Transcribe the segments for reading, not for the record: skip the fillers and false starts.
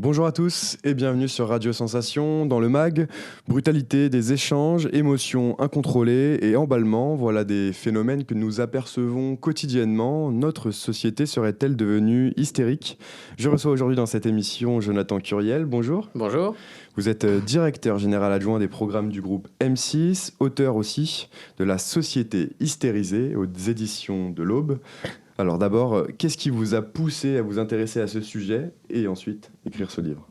Bonjour à tous et bienvenue sur Radio Sensation. Dans le MAG, brutalité des échanges, émotions incontrôlées et emballements, voilà des phénomènes que nous apercevons quotidiennement. Notre société serait-elle devenue hystérique? Je reçois aujourd'hui dans cette émission Jonathan Curiel. Bonjour. Bonjour. Vous êtes directeur général adjoint des programmes du groupe M6, auteur aussi de La Société hystérisée aux éditions de l'Aube. Alors d'abord, qu'est-ce qui vous a poussé à vous intéresser à ce sujet et ensuite écrire ce livre?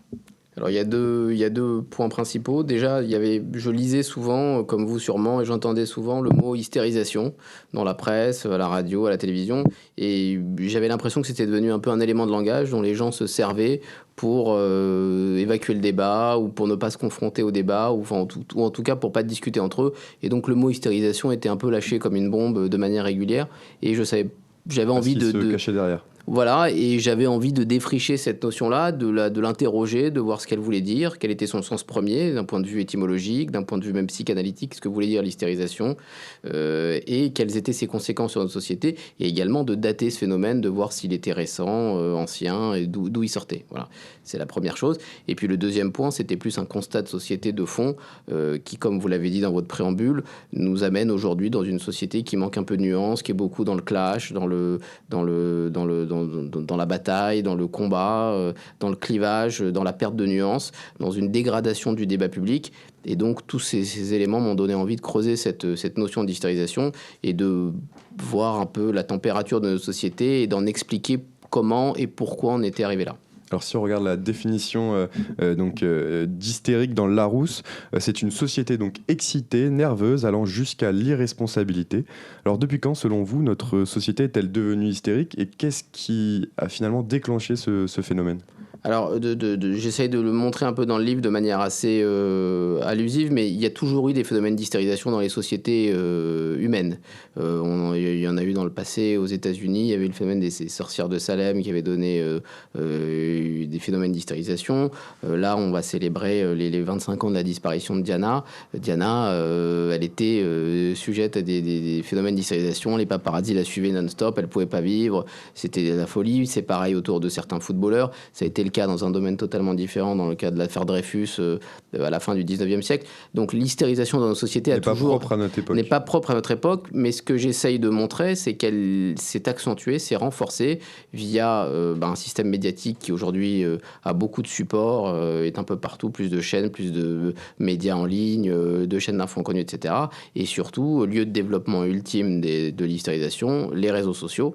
Alors il y a deux points principaux. Déjà, je lisais souvent, comme vous sûrement, et j'entendais souvent le mot hystérisation dans la presse, à la radio, à la télévision. Et j'avais l'impression que c'était devenu un peu un élément de langage dont les gens se servaient pour évacuer le débat ou pour ne pas se confronter au débat ou en tout cas pour pas discuter entre eux. Et donc le mot hystérisation était un peu lâché comme une bombe de manière régulière. Et j'avais envie Parce qu'il se cachait derrière. Voilà, et j'avais envie de défricher cette notion-là, de l'interroger, de voir ce qu'elle voulait dire, quel était son sens premier, d'un point de vue étymologique, d'un point de vue même psychanalytique, ce que voulait dire l'hystérisation, et quelles étaient ses conséquences sur notre société, et également de dater ce phénomène, de voir s'il était récent, ancien, et d'où il sortait. Voilà, c'est la première chose. Et puis le deuxième point, c'était plus un constat de société de fond, qui, comme vous l'avez dit dans votre préambule, nous amène aujourd'hui dans une société qui manque un peu de nuance, qui est beaucoup dans le clash, dans la bataille, dans le combat, dans le clivage, dans la perte de nuances, dans une dégradation du débat public. Et donc tous ces éléments m'ont donné envie de creuser cette notion d'hystérisation et de voir un peu la température de notre société et d'en expliquer comment et pourquoi on était arrivé là. Alors si on regarde la définition d'hystérique dans le Larousse, c'est une société donc excitée, nerveuse, allant jusqu'à l'irresponsabilité. Alors depuis quand, selon vous, notre société est-elle devenue hystérique et qu'est-ce qui a finalement déclenché ce phénomène ? Alors, j'essaye de le montrer un peu dans le livre de manière assez allusive, mais il y a toujours eu des phénomènes d'hystérisation dans les sociétés humaines. Il y en a eu dans le passé aux États-Unis. Il y avait le phénomène des sorcières de Salem qui avait donné des phénomènes d'hystérisation. Là, on va célébrer les 25 ans de la disparition de Diana. Diana, elle était sujette à des phénomènes d'hystérisation. Les paparazzis la suivaient non-stop. Elle ne pouvait pas vivre. C'était la folie. C'est pareil autour de certains footballeurs. Ça a été le cas dans un domaine totalement différent, dans le cas de l'affaire Dreyfus à la fin du 19e siècle. Donc l'hystérisation dans nos sociétés n'est pas propre à notre époque, mais ce que j'essaye de montrer, c'est qu'elle s'est accentuée, s'est renforcée via un système médiatique qui aujourd'hui a beaucoup de supports, est un peu partout, plus de chaînes, plus de médias en ligne, de chaînes d'infos inconnues, etc. Et surtout, lieu de développement ultime de l'hystérisation, les réseaux sociaux,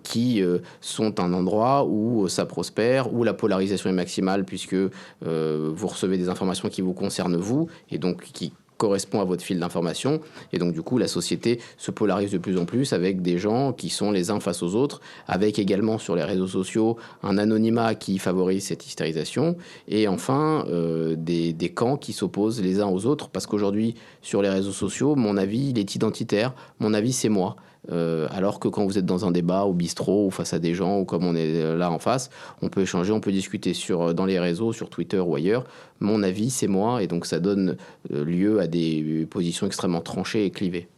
qui sont un endroit où ça prospère, où la polarisation est maximale, puisque vous recevez des informations qui vous concernent vous, et donc qui correspond à votre fil d'information. Et donc, du coup, la société se polarise de plus en plus avec des gens qui sont les uns face aux autres, avec également sur les réseaux sociaux un anonymat qui favorise cette hystérisation. Et enfin, des camps qui s'opposent les uns aux autres, parce qu'aujourd'hui, sur les réseaux sociaux, mon avis, il est identitaire. Mon avis, c'est moi. Alors que quand vous êtes dans un débat au bistrot ou face à des gens ou comme on est là en face, on peut échanger, on peut discuter dans les réseaux, sur Twitter ou ailleurs. Mon avis, c'est moi, et donc ça donne lieu à des positions extrêmement tranchées et clivées.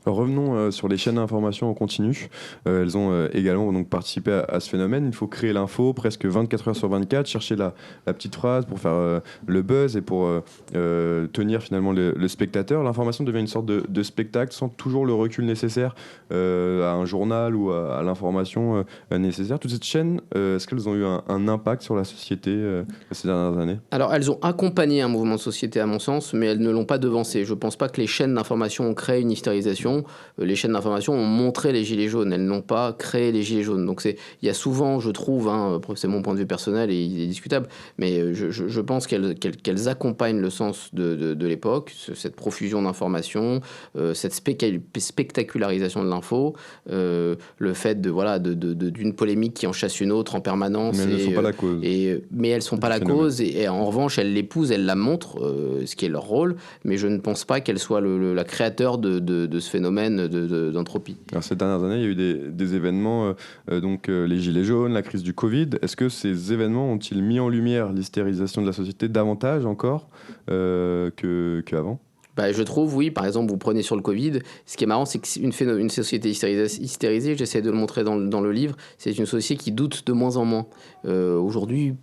Alors revenons sur les chaînes d'information en continu. Elles ont également donc participé à ce phénomène. Il faut créer l'info presque 24 heures sur 24, chercher la petite phrase pour faire le buzz et pour tenir finalement le spectateur. L'information devient une sorte de spectacle sans toujours le recul nécessaire à un journal ou à l'information nécessaire. Toutes ces chaînes, est-ce qu'elles ont eu un impact sur la société ces dernières années ? Alors elles ont accompagné un mouvement de société à mon sens, mais elles ne l'ont pas devancé. Je ne pense pas que les chaînes d'information ont créé une hystérisation. Les chaînes d'information ont montré les gilets jaunes, elles n'ont pas créé les gilets jaunes. Donc il y a souvent, je trouve, c'est mon point de vue personnel et il est discutable, mais je pense qu'elles accompagnent le sens de l'époque, cette profusion d'informations, cette spectacularisation de l'info, le fait d'une polémique qui en chasse une autre en permanence. Mais elles ne sont pas la cause. Mais elles ne sont pas la cause, et en revanche, elles l'épousent, elles la montrent, ce qui est leur rôle, mais je ne pense pas qu'elles soient la créateur de ce phénomène d'entropie. Alors, ces dernières années, il y a eu des événements, les gilets jaunes, la crise du Covid. Est-ce que ces événements ont-ils mis en lumière l'hystérisation de la société davantage encore qu'avant ? Je trouve, oui. Par exemple, vous prenez sur le Covid. Ce qui est marrant, c'est qu'une société hystérisée, j'essaie de le montrer dans le livre, c'est une société qui doute de moins en moins. Aujourd'hui,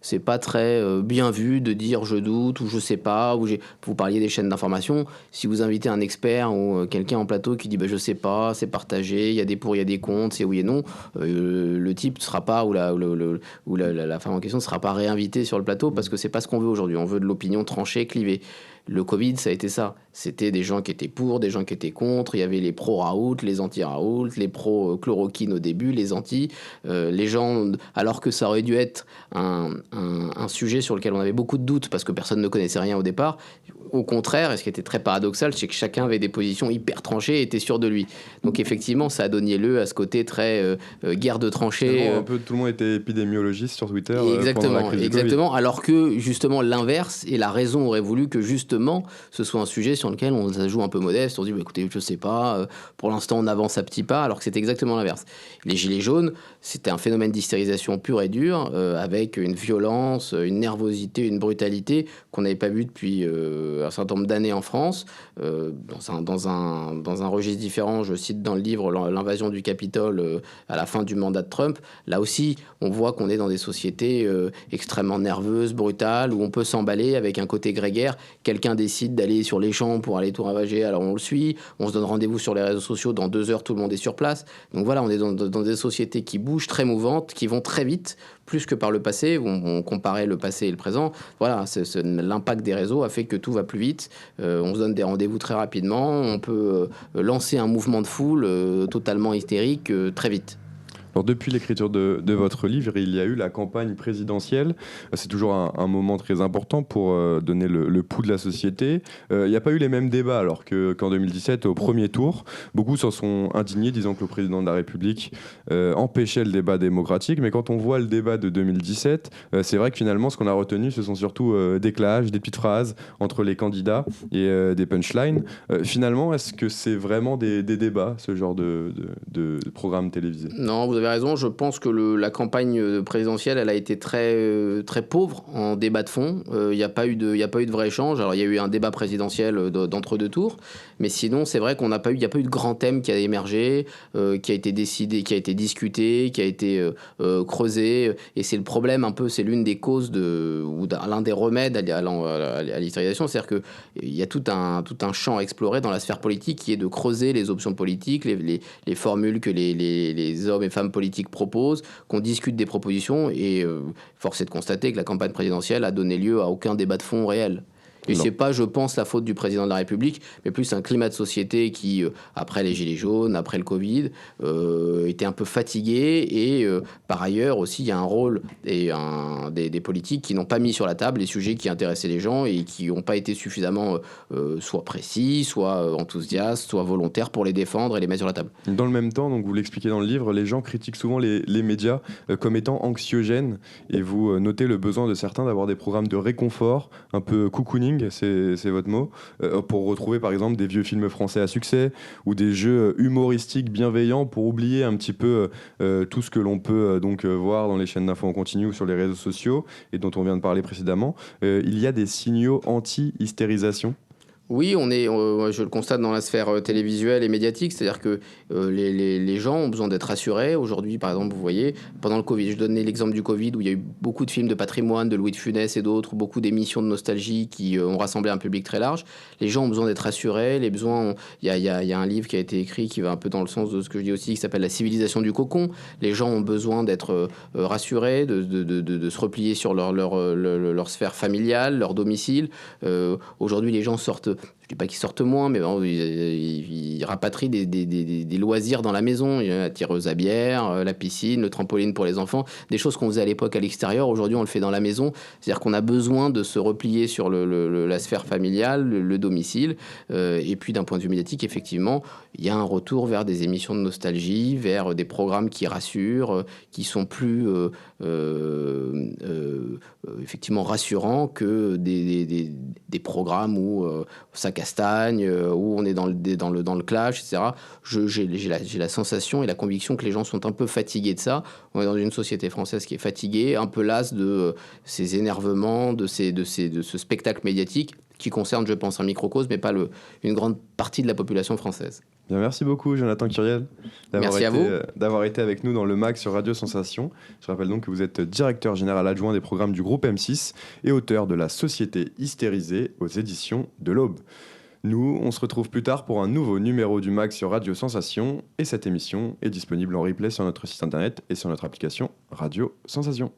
c'est pas très bien vu de dire je doute ou je sais pas. Vous parliez des chaînes d'information. Si vous invitez un expert ou quelqu'un en plateau qui dit je sais pas, c'est partagé, il y a des pour, il y a des contre, c'est oui et non, le type ne sera pas, la femme en question ne sera pas réinvitée sur le plateau parce que c'est pas ce qu'on veut aujourd'hui. On veut de l'opinion tranchée, clivée. Le Covid, ça a été ça. C'était des gens qui étaient pour, des gens qui étaient contre. Il y avait les pro-Raoult, les anti-Raoult, les pro-chloroquine au début, les anti. Les gens, alors que ça aurait dû être un sujet sur lequel on avait beaucoup de doutes parce que personne ne connaissait rien au départ. Au contraire, et ce qui était très paradoxal, c'est que chacun avait des positions hyper tranchées et était sûr de lui. Donc effectivement, ça a donné lieu à ce côté très guerre de tranchées. Un peu, tout le monde était épidémiologiste sur Twitter pendant la Exactement, crise du exactement. Alors que justement l'inverse et la raison aurait voulu que justement ce soit un sujet sur lequel on se joue un peu modeste. On dit écoutez, je sais pas, pour l'instant on avance à petits pas, alors que c'est exactement l'inverse. Les gilets jaunes, c'était un phénomène d'hystérisation pur et dur, avec une violence, une nervosité, une brutalité qu'on n'avait pas vu depuis un certain nombre d'années en France. Dans un registre différent, je cite dans le livre l'invasion du Capitole à la fin du mandat de Trump. Là aussi, on voit qu'on est dans des sociétés extrêmement nerveuses, brutales, où on peut s'emballer avec un côté grégaire. Quelqu'un décide d'aller sur les champs pour aller tout ravager, alors on le suit. On se donne rendez-vous sur les réseaux sociaux, dans 2 heures, tout le monde est sur place. Donc voilà, on est dans des sociétés qui bougent, très mouvantes, qui vont très vite, plus que par le passé, où on comparait le passé et le présent. Voilà, l'impact des réseaux a fait que tout va plus vite. On se donne des rendez-vous très rapidement. On peut lancer un mouvement de foule totalement hystérique très vite. Alors depuis l'écriture de votre livre, il y a eu la campagne présidentielle. C'est toujours un moment très important pour donner le pouls de la société. Il n'y a pas eu les mêmes débats alors qu'en 2017, au premier tour. Beaucoup s'en sont indignés, disant que le président de la République empêchait le débat démocratique. Mais quand on voit le débat de 2017, c'est vrai que finalement, ce qu'on a retenu, ce sont surtout des clashs, des petites phrases entre les candidats et des punchlines. Finalement, est-ce que c'est vraiment des débats, ce genre de programme télévisé? Non, vous avez raison. Je pense que la campagne présidentielle, elle a été très pauvre en débat de fond. Il n'y a pas eu de vrai échange. Alors, il y a eu un débat présidentiel d'entre-deux tours. Mais sinon, c'est vrai qu'il n'y a pas eu de grand thème qui a émergé, qui a été décidé, qui a été discuté, qui a été creusé. Et c'est le problème un peu, c'est l'une des causes ou l'un des remèdes à l'hystérisation. C'est-à-dire qu'il y a tout un champ à explorer dans la sphère politique qui est de creuser les options politiques, les formules que les hommes et femmes politiques proposent, qu'on discute des propositions, et force est de constater que la campagne présidentielle a donné lieu à aucun débat de fond réel. Et c'est pas, je pense, la faute du président de la République, mais plus un climat de société qui, après les Gilets jaunes, après le Covid, était un peu fatigué. Et par ailleurs aussi, il y a un rôle des politiques qui n'ont pas mis sur la table les sujets qui intéressaient les gens et qui n'ont pas été suffisamment soit précis, soit enthousiastes, soit volontaires pour les défendre et les mettre sur la table. Dans le même temps, donc vous l'expliquez dans le livre, les gens critiquent souvent les médias comme étant anxiogènes, et vous notez le besoin de certains d'avoir des programmes de réconfort, un peu cocooning, c'est votre mot, pour retrouver par exemple des vieux films français à succès ou des jeux humoristiques bienveillants pour oublier un petit peu tout ce que l'on peut voir dans les chaînes d'infos en continu ou sur les réseaux sociaux et dont on vient de parler précédemment. Il y a des signaux anti-hystérisation. Oui, je le constate dans la sphère télévisuelle et médiatique, c'est-à-dire que les gens ont besoin d'être rassurés. Aujourd'hui, par exemple, vous voyez, pendant le Covid, je donnais l'exemple du Covid où il y a eu beaucoup de films de patrimoine, de Louis de Funès et d'autres, beaucoup d'émissions de nostalgie qui ont rassemblé un public très large. Les gens ont besoin d'être rassurés. Il y a un livre qui a été écrit qui va un peu dans le sens de ce que je dis aussi, qui s'appelle La civilisation du cocon. Les gens ont besoin d'être rassurés, de se replier sur leur sphère familiale, leur domicile. Aujourd'hui, les gens sortent. Je dis pas qu'ils sortent moins, mais bon, ils rapatrient des loisirs dans la maison. Il y a la tireuse à bière, la piscine, le trampoline pour les enfants. Des choses qu'on faisait à l'époque à l'extérieur, aujourd'hui on le fait dans la maison. C'est-à-dire qu'on a besoin de se replier sur la sphère familiale, le domicile. Et puis d'un point de vue médiatique, effectivement, il y a un retour vers des émissions de nostalgie, vers des programmes qui rassurent, qui sont plus effectivement rassurants que des programmes où ça castagne, où on est dans le clash, etc. J'ai la sensation et la conviction que les gens sont un peu fatigués de ça. On est dans une société française qui est fatiguée, un peu lasse de ces énervements, de ce spectacle médiatique qui concerne, je pense, un microcosme, mais pas une grande partie de la population française. Bien, merci beaucoup, Jonathan Curiel, Merci à vous. d'avoir été avec nous dans le MAG sur Radio Sensation. Je rappelle donc que vous êtes directeur général adjoint des programmes du groupe M6 et auteur de La Société hystérisée aux éditions de l'Aube. Nous, on se retrouve plus tard pour un nouveau numéro du MAG sur Radio Sensation et cette émission est disponible en replay sur notre site internet et sur notre application Radio Sensation.